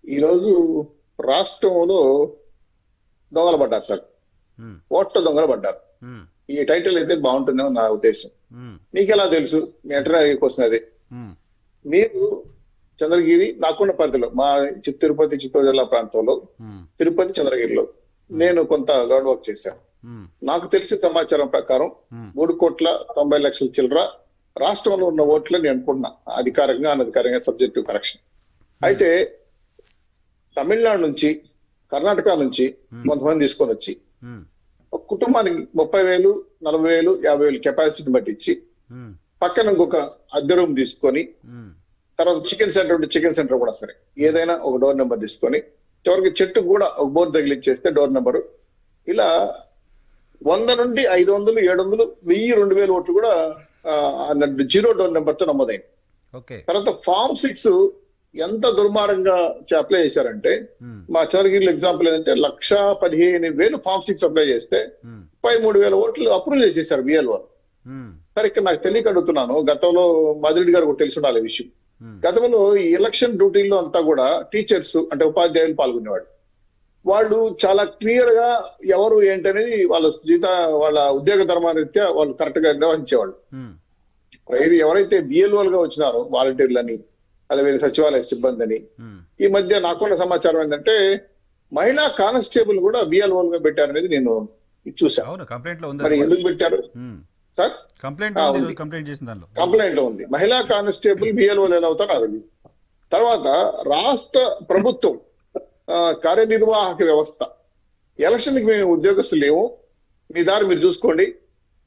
ఈరోజు రాష్ట్రంలో దొంగలు పడ్డారు సార్. ఉమ్, ఓట్ల దొంగలు పడ్డారు. ఉమ్, ఈ టైటిల్ అయితే బాగుంటుందేమో నా ఉద్దేశం. ఉమ్, మీకెలా తెలుసు? మీ ఇంటర్వ్యూ క్వశ్చన్ అది. ఉమ్, మీరు చంద్రగిరి నాకున్న పరిధిలో మా తిరుపతి చిత్తూరు జిల్లా ప్రాంతంలో ఉమ్, తిరుపతి చంద్రగిరిలో నేను కొంత గ్రౌండ్ వర్క్ చేశాను. ఉమ్, నాకు తెలిసిన సమాచారం ప్రకారం ఉమ్, 3,90,00,000 చిల్లర రాష్ట్రంలో ఉన్న ఓట్లని అనుకుంటున్నా, అధికారికంగా అనధికారికంగా సబ్జెక్టివ్ కరెక్షన్. అయితే తమిళనాడు నుంచి, కర్ణాటక నుంచి కొంతమంది తీసుకొని వచ్చి ఉమ్, ఒక కుటుంబానికి 30,000, 40,000, 50,000 కెపాసిటీ బట్టి ఇచ్చి ఉమ్, పక్కన ఇంకొక అద్దె రూమ్ తీసుకొని ఉమ్, తర్వాత చికెన్ సెంటర్ ఉంటే చికెన్ సెంటర్ కూడా సరే ఏదైనా ఒక డోర్ నెంబర్ తీసుకొని చివరికి చెట్టు కూడా ఒక బోర్డు తగిలిచ్చేస్తే డోర్ నెంబరు ఇలా 100 నుండి 500, 700, 1000, 2,000 ఓట్లు కూడా జీరో డోర్ నెంబర్ తో నమోదైంది. ఓకే. తర్వాత ఫామ్ 6 ఎంత దుర్మార్గంగా అప్లై చేశారంటే, ఉమ్, మా చంద్రగిరిలో ఎగ్జాంపుల్ ఏంటంటే 1,15,000 ఫామ్ 6 అప్లై చేస్తే ఉమ్, 33,000 ఓట్లు అప్రూవ్ చేసేసారు బిఎల్ఓ. ఉమ్, సరే, ఇక్కడ నాకు తెలియక అడుగుతున్నాను. గతంలో మధురెడ్డి గారు కూడా తెలిసి ఉండాలి ఈ విషయం. ఉమ్, గతంలో ఈ ఎలక్షన్ డ్యూటీల్లో అంతా కూడా టీచర్స్ అంటే ఉపాధ్యాయులు పాల్గొనేవాడు. వాళ్ళు చాలా క్లియర్ గా ఎవరు ఏంటనేది వాళ్ళ ఉద్యోగ ధర్మరీత్యా వాళ్ళు కరెక్ట్ గా నిర్వహించేవాళ్ళు. ఉమ్, ఇది ఎవరైతే బిఎల్ఓలుగా వచ్చినారో వాలంటీర్లని, అలాగే సచివాలయ సిబ్బంది అని, ఉమ్, ఈ మధ్య నాకున్న సమాచారం ఏంటంటే మహిళా కానిస్టేబుల్ కూడా బిఎల్ఓలుగా పెట్టారనేది నేను చూశాను. అవును, కంప్లైంట్ లో ఉంది మరి అది కూడా. ఎందుకు పెట్టారు ఉమ్, సార్? కంప్లైంట్ ఉంది. ఉంది, కంప్లైంట్ చేసిన దానిలో. కంప్లైంట్ లో ఉంది. మహిళా కానిస్టేబుల్ బిఎల్ఓలు ఎలా అవుతారో అది. తర్వాత రాష్ట్ర ప్రభుత్వం కార్యనిర్వాహక వ్యవస్థ ఎలక్షన్ కి మేము ఉద్యోగస్తులు లేవు, మీ దారి మీరు చూసుకోండి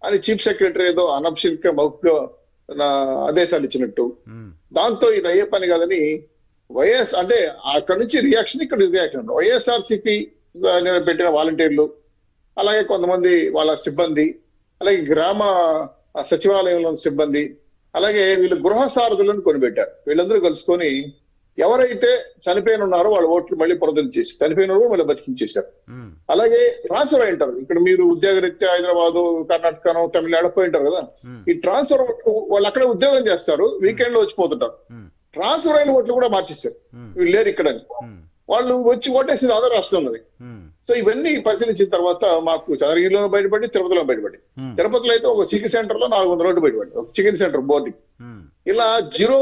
అని చీఫ్ సెక్రటరీ ఏదో అనఫిషియల్ మౌఖిక ఆదేశాలు ఇచ్చినట్టు, ఉమ్, దాంతో ఇది అయ్యే పని కాదని అంటే అక్కడ నుంచి రియాక్షన్, ఇక్కడ రియాక్షన్. వైఎస్ఆర్సిపి పెట్టిన వాలంటీర్లు, అలాగే కొంతమంది వాళ్ళ సిబ్బంది, అలాగే గ్రామ సచివాలయంలో సిబ్బంది, అలాగే వీళ్ళు గృహ సారథులను కొనిపెట్టారు. వీళ్ళందరూ కలుసుకొని ఎవరైతే చనిపోయిన ఉన్నారో వాళ్ళ ఓట్లు మళ్ళీ పునరుద్ధరించేసి చనిపోయిన వాళ్ళు మళ్ళీ బతికించేశారు. ఉమ్, అలాగే ట్రాన్స్ఫర్ అయి ఉంటారు. ఇక్కడ మీరు ఉద్యోగరీత్యా హైదరాబాదు, కర్ణాటకను, తమిళనాడు పోయి ఉంటారు కదా. ఉమ్, ఈ ట్రాన్స్ఫర్ వాళ్ళు అక్కడే ఉద్యోగం చేస్తారు, వీకెండ్ లో వచ్చిపోతుంటారు. ఉమ్, ట్రాన్స్ఫర్ అయిన ఓట్లు కూడా మార్చేశారు. ఉమ్, వీళ్ళు లేరు ఇక్కడ అని. ఉమ్, వాళ్ళు వచ్చి ఓటేసింది ఆంధ్ర రాష్ట్రంలోనే. ఉమ్, సో ఇవన్నీ పరిశీలించిన తర్వాత మాకు చంద్రగిరిలో బయటపడి, తిరుపతిలో బయటపడి, ఉమ్, తిరుపతిలో అయితే ఒక చికెన్ సెంటర్ లో 400 ఓట్లు బయటపడి, ఒక చికెన్ సెంటర్ బోర్డు. ఉమ్, ఇలా జీరో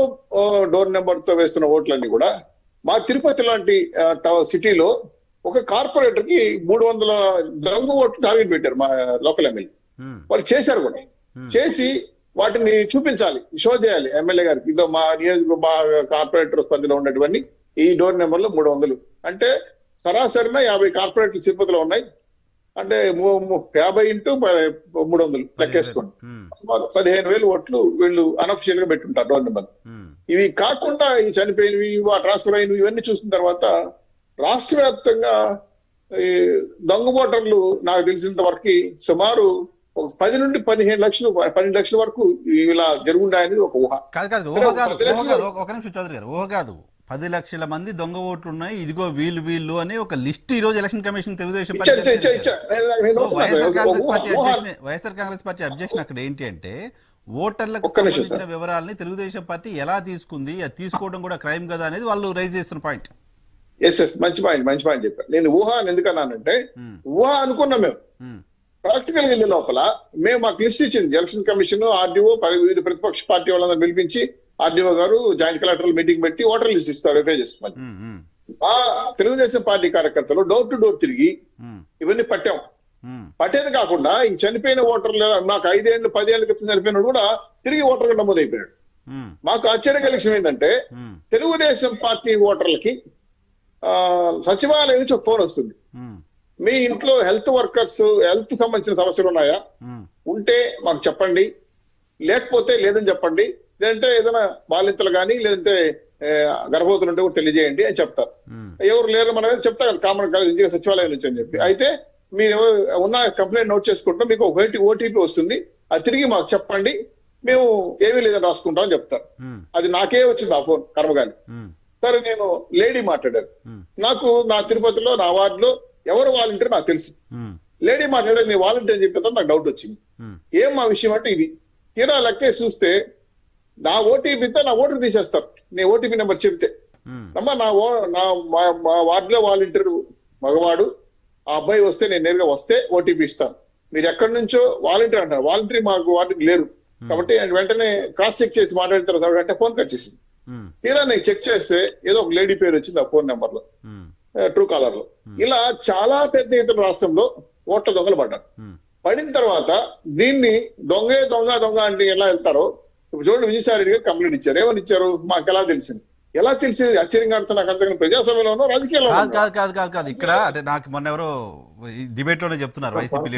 డోర్ నెంబర్ తో వేస్తున్న ఓట్లన్నీ కూడా మా తిరుపతి లాంటి సిటీలో ఒక కార్పొరేటర్ కి 300 దొంగ ఓట్లు టార్గెట్ పెట్టారు మా లోకల్ ఎమ్మెల్యే. ఉమ్, వాళ్ళు చేశారు కూడా. చేసి వాటిని చూపించాలి, షో చేయాలి ఎమ్మెల్యే గారికి. ఇదో మా మా కార్పొరేటర్ పరిధిలో ఉన్నటువంటి ఈ డోర్ నెంబర్లు 300 అంటే సరాసరిన 50 కార్పొరేట్లు తిరుపతిలో ఉన్నాయి. అంటే 50 ఇంటూ 300 లెక్కేసుకోండి. ఉమ్, సుమారు 15,000 ఓట్లు వీళ్ళు అనఫిషియల్ గా పెట్టుంటారు డోర్ నెంబర్. ఉమ్, ఇవి కాకుండా ఈ చనిపోయినవి, ట్రాన్స్ఫర్ అయినవి ఇవన్నీ చూసిన తర్వాత రాష్ట్ర వ్యాప్తంగా ఈ దొంగ ఓటర్లు నాకు తెలిసినంత వరకు సుమారు ఒక 10 నుండి 15 లక్షలు, 12 లక్షల వరకు ఇలా జరుగుండాయని ఒక ఊహ. కాదు కాదు, అంటే ఊహ ఒక కాదు, 10 ఊహ లక్షలు కాదు. ఒక నిమిషం చౌదరి గారు, ఊహ కాదు. 10 లక్షల మంది దొంగ ఓట్లు ఉన్నాయి, ఇదిగో వీళ్ళు వీళ్ళు అని ఒక లిస్ట్ ఈ రోజు election commission Telugu Desam party YSR Congress party objection అక్కడ ఏంటి అంటే, ఓటర్లకు సంబంధించిన వివరాలని తెలుగుదేశం పార్టీ ఎలా తీసుకుంది, అది తీసుకోవడం కూడా క్రైమ్ కదా అనేది వాళ్ళు రైజ్ చేస్తున్న పాయింట్. మంచి పాయింట్ చెప్పారు. నేను ఊహ అని ఎందుకన్నానంటే, ఊహ అనుకున్నాం మేము. ప్రాక్టికల్ వెళ్ళే లోపల మేము మాకు లిస్ట్ ఇచ్చింది ఎలక్షన్ కమిషన్, ఆర్డీఓ, వివిధ ప్రతిపక్ష పార్టీ వాళ్ళందరూ పిలిపించి ఆర్డీఓ గారు జాయింట్ కలెక్టర్ మీటింగ్ పెట్టి ఓటర్ లిస్ట్ ఇస్తారు, వెరిఫై చేసుకోవాలి. ఆ తెలుగుదేశం పార్టీ కార్యకర్తలు డోర్ టు డోర్ తిరిగి ఇవన్నీ పట్టాం. పట్టేది కాకుండా ఈ చనిపోయిన ఓటర్లు, మాకు 5 ఏళ్ళు 10 ఏళ్ళ క్రితం చనిపోయినాడు కూడా తిరిగి ఓటర్గా నమోదైపోయాడు. మాకు ఆశ్చర్య కలిగిన ఏంటంటే, తెలుగుదేశం పార్టీ ఓటర్లకి సచివాలయం నుంచి ఒక ఫోన్ వస్తుంది. మీ ఇంట్లో హెల్త్ వర్కర్స్, హెల్త్ సంబంధించిన సమస్యలు ఉన్నాయా, ఉంటే మాకు చెప్పండి, లేకపోతే లేదని చెప్పండి, లేదంటే ఏదైనా బాలింతలు కానీ లేదంటే గర్భవతులు ఉంటే కూడా తెలియజేయండి అని చెప్తారు. ఎవరు లేరు మనం చెప్తా కదా కామన్ సచివాలయం నుంచి అని చెప్పి. అయితే మీరు ఉన్న కంప్లైంట్ నోట్ చేసుకుంటాం, మీకు ఒక ఓటీపీ వస్తుంది, అది తిరిగి మాకు చెప్పండి, మేము ఏమీ లేదని రాసుకుంటాం అని చెప్తారు. అది నాకే వచ్చింది ఆ ఫోన్, కర్మగాలి. సరే, నేను లేడీ మాట్లాడారు. నాకు నా తిరుపతిలో నా వార్డులో ఎవరు వాలంటీర్ నాకు తెలుసు. లేడీ మాట్లాడేది నీ వాలంటీర్ అని చెప్పేది నాకు డౌట్ వచ్చింది. ఏం మా విషయం అంటే ఇది. తీరా లెక్కే చూస్తే నా ఓటీపీతో నా ఓటర్ తీసేస్తారు, నీ ఓటీపీ నెంబర్ చెప్తే. అమ్మా మా వార్డులో వాలంటీర్ మగవాడు, ఆ అబ్బాయి వస్తే నేను నేరుగా వస్తే ఓటీపీ ఇస్తాను, మీరు ఎక్కడి నుంచో వాలంటీర్ అంటారు, వాలంటీర్ మాకు వార్డుకి లేరు కాబట్టి ఆయన వెంటనే క్రాస్ చెక్ చేసి మాట్లాడిన తర్వాత వెంటనే ఫోన్ కట్ చేసింది. తీరా నేను చెక్ చేస్తే ఏదో ఒక లేడీ పేరు వచ్చింది ఆ ఫోన్ నెంబర్ లో, ట్రూ కాలర్ లో. ఇలా చాలా పెద్ద ఎత్తున రాష్ట్రంలో ఓట్ల దొంగలు పడ్డారు. పడిన తర్వాత దీన్ని దొంగ అంటే ఎలా వెళ్తారో ఇప్పుడు చూడండి. విజయసాయి రెడ్డి గారు కంప్లైంట్ ఇచ్చారు. ఏమని ఇచ్చారు మాకు ఎలా తెలిసింది? ఎలా తెలిసింది? ఆశ్చర్యంగా అడుగుతున్నా. నాకు అంతగా ప్రజాస్వామ్యంలోనో రాజకీయాల్లో కాదు ఇక్కడ అంటే నాకు మొన్న ఎవరో డిబేట్ లోనే చెప్తున్నారు వైసీపీ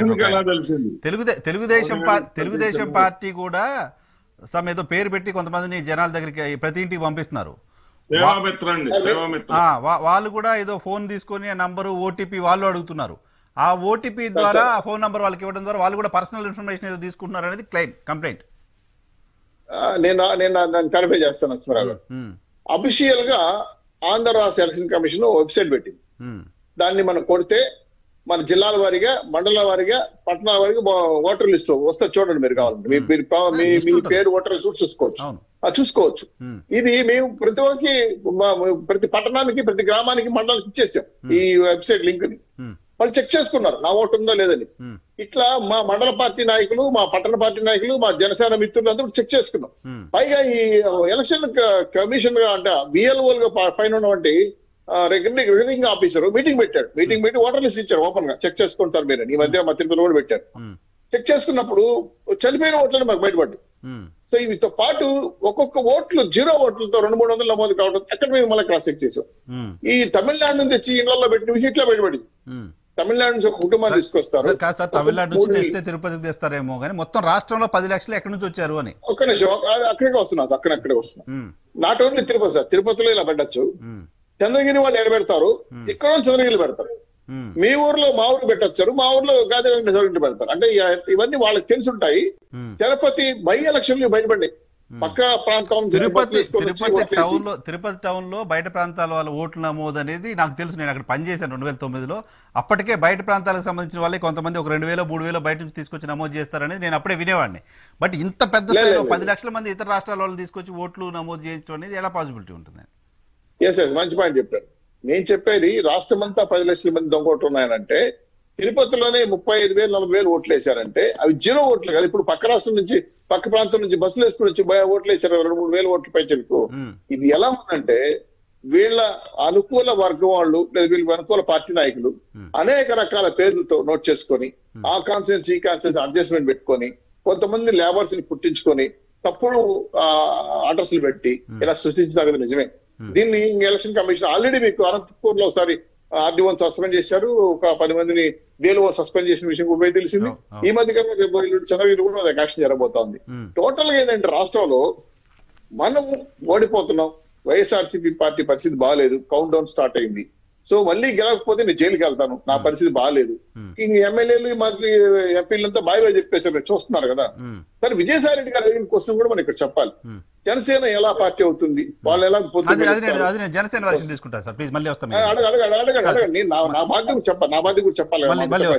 తెలుగుదేశం పార్టీ కూడా సమ్ ఏదో పేరు పెట్టి కొంతమందిని జనాల దగ్గరికి ప్రతి ఇంటికి పంపిస్తున్నారు. వాళ్ళు కూడా ఏదో ఫోన్ తీసుకొని ఆ నంబరు ఓటీపీ వాళ్ళు అడుగుతున్నారు. ఆ ఓటీపీ ద్వారా ఆ ఫోన్ నంబర్ వాళ్ళకి ఇవ్వడం ద్వారా వాళ్ళు కూడా పర్సనల్ ఇన్ఫర్మేషన్ ఏదో తీసుకుంటున్నారు అనేది కంప్లైంట్. నేను క్లారిఫై చేస్తాను అస్మరావు గారు. అఫీషియల్ గా ఆంధ్ర రాష్ట్ర ఎలక్షన్ కమిషన్ వెబ్సైట్ పెట్టింది. దాన్ని మనం కొడితే మన జిల్లాల వారీగా, మండలాల వారీగా, పట్టణాల వారీగా ఓటర్ లిస్ట్ వస్తే చూడండి. మీరు కావాలంటే మీ పేరు ఓటర్ లిస్ట్ చూసుకోవచ్చు. ఇది మేము ప్రతి ఒక్కరికి, ప్రతి పట్టణానికి, ప్రతి గ్రామానికి, మండలానికి ఇచ్చేసాం ఈ వెబ్సైట్ లింక్ ని. వాళ్ళు చెక్ చేసుకున్నారు నా ఓటు ఉందో లేదని. ఇట్లా మా మండల పార్టీ నాయకులు, మా పట్టణ పార్టీ నాయకులు, మా జనసేన మిత్రులు అందరూ చెక్ చేసుకున్నాం. పైగా ఈ ఎలక్షన్ కమిషన్ అంటే బిఎల్ఓల్ గా పైన ఉన్నటువంటి రిటర్నింగ్ ఆఫీసర్ మీటింగ్ పెట్టాడు. మీటింగ్ పెట్టి ఓటర్ లిస్ట్ ఇచ్చారు. ఓపెన్ గా చెక్ చేసుకుంటారు మీరు. ఈ మధ్య మా తిరుపతిలో కూడా పెట్టారు. చెక్ చేసుకున్నప్పుడు చనిపోయిన ఓట్లను మాకు బయటపడ్డాయి. సో వీటితో పాటు ఒక్కొక్క ఓట్లు 0 ఓట్లతో 200-300 నమోదు కావడం అక్కడ మేము మళ్ళీ క్రాస్ చెక్ చేసాం. ఈ తమిళనాడు నుంచి తెచ్చి ఇళ్లలో పెట్టిన విషయం ఇట్లా బయటపడింది. తమిళనాడు నుంచి ఒక కుటుంబాన్ని తీసుకొస్తారు. తమిళనాడు నుంచి తెస్తే తిరుపతికి తెస్తారేమో కానీ మొత్తం రాష్ట్రంలో 10 లక్షలు ఎక్కడి నుంచి వచ్చారు అని. ఒక్క నిమిషం, అక్కడికే వస్తున్నారు. అక్కడే వస్తున్నారు. నాట్ ఓన్లీ తిరుపతి సార్, తిరుపతిలో ఇలా పెట్టచ్చు. చంద్రగిరి వాళ్ళు ఎక్కడ పెడతారు, ఇక్కడ చంద్రగిరి పెడతారు. మీ ఊర్లో మా ఊరు పెట్టొచ్చారు, మా ఊర్లో గాదే వెంకటేశ్వర పెడతారు. అంటే ఇవన్నీ వాళ్ళకి తెలిసి ఉంటాయి. తిరుపతి బై ఎలక్షన్లు బయటపడ్డాయి. పక్క ప్రాంతం తిరుపతి టౌన్ లో బయట ప్రాంతాల వాళ్ళ ఓట్ల నమోదు అనేది నాకు తెలుసు. నేను అక్కడ పనిచేశాను 2009లో. అప్పటికే బయట ప్రాంతాలకు సంబంధించిన వాళ్ళే కొంతమంది ఒక 2000-3000 బయట నుంచి తీసుకొచ్చి నమోదు చేస్తారనేది నేను అప్పుడే వినేవాడిని. బట్ ఇంత పెద్ద స్థాయిలో 10 లక్షల మంది ఇతర రాష్ట్రాల వాళ్ళు తీసుకొచ్చి ఓట్లు నమోదు చేయించడం అనేది ఎలా పాసిబిలిటీ ఉంటుంది? మంచి పాయింట్ చెప్పారు. నేను చెప్పేది రాష్ట్రం అంతా 10 లక్షల మంది దొంగ ఓట్లు ఉన్నాయనంటే తిరుపతిలోనే 35,000-40,000 ఓట్లు వేశారంటే అవి 0 ఓట్లు కదా. ఇప్పుడు పక్క రాష్ట్రం నుంచి, పక్క ప్రాంతం నుంచి బస్సులు వేసుకుని వచ్చి ఓట్లు వేశారు 2-3,000 ఓట్లు పైచలకు. ఇది ఎలా ఉందంటే వీళ్ళ అనుకూల వర్గం వాళ్ళు లేదా వీళ్ళ అనుకూల పార్టీ నాయకులు అనేక రకాల పేర్లతో నోట్ చేసుకొని ఆ కాన్స్టిట్యూన్సీ ఈ కాన్స్టిట్యూన్సీ అడ్జస్ట్మెంట్ పెట్టుకొని కొంతమంది లేబర్స్ ని పుట్టించుకొని తప్పుడు అడ్రస్లు పెట్టి ఇలా సృష్టించదగ్గది నిజమే. దీన్ని ఎలక్షన్ కమిషన్ ఆల్రెడీ మీకు అనంతపూర్ లో ఒకసారి ఆర్డీఓ సస్పెండ్ చేశారు. ఒక 10 మందిని బీఎల్ఓ సస్పెండ్ చేసిన విషయం కూడా తెలిసింది. ఈ మధ్య కాలంలో చంద్రగిరి కూడా యాక్షన్ జరగబోతోంది. టోటల్ గా ఏంటంటే రాష్ట్రంలో మనం ఓడిపోతున్నాం. వైఎస్ఆర్సీపీ పార్టీ పరిస్థితి బాగాలేదు. కౌంట్ డౌన్ స్టార్ట్ అయింది. సో మళ్ళీ గెలకపోతే నేను జైలుకి వెళ్తాను, నా పరిస్థితి బాగాలేదు. ఇంక ఎమ్మెల్యేలు మంత్రి ఎంపీలంతా బాగా చెప్పేసారు, చూస్తున్నారు కదా. కానీ విజయసాయి రెడ్డి గారు అడిగిన క్వశ్చన్ కూడా మనం ఇక్కడ చెప్పాలి. జనసేన ఎలా పార్టీ అవుతుంది, వాళ్ళు ఎలా అడగండి. నా బాధ్యత కూడా చెప్పాలి. నా బాధ్యత కూడా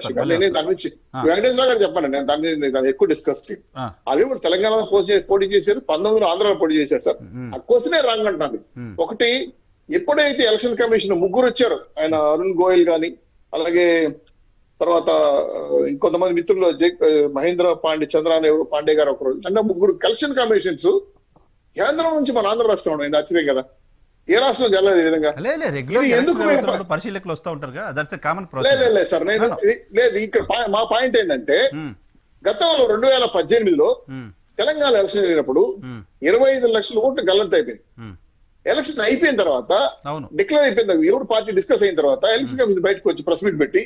చెప్పాలి. నేను దాని నుంచి వెంకటేశ్వర గారు చెప్పాను. నేను దాన్ని ఎక్కువ డిస్కస్ అవి కూడా తెలంగాణలో పోటీ చేశారు, 19 ఆంధ్రాలో పోటీ చేశారు సార్. ఆ క్వశ్చనే రాంగ్ అంటాను. ఒకటి, ఎప్పుడైతే ఎలక్షన్ కమిషన్ 3 వచ్చారు, ఆయన అరుణ్ గోయల్ గాని, అలాగే తర్వాత ఇంకొంతమంది మిత్రులు మహేంద్ర పాండే గారు ఒకరు, అంటే 3 ఎలక్షన్ కమిషన్స్ కేంద్రం నుంచి మన ఆంధ్ర రాష్ట్రం అయింది. ఆశ్చర్యం కదా. ఏ రాష్ట్రం జరగలేదు ఈ విధంగా. పరిశీలకులు వస్తూ ఉంటారు సార్. లేదు, ఇక్కడ మా పాయింట్ ఏంటంటే గతంలో 2018లో తెలంగాణ ఎలక్షన్ జరిగినప్పుడు 25 లక్షల ఓట్లు గల్లంత అయిపోయింది. ఎలక్షన్ అయిపోయిన తర్వాత డిక్లేర్ అయిపోయింది. 2 పార్టీ డిస్కస్ అయిన తర్వాత ఎలక్షన్ కమిషన్ బయటకు వచ్చి ప్రెస్ మీట్ పెట్టి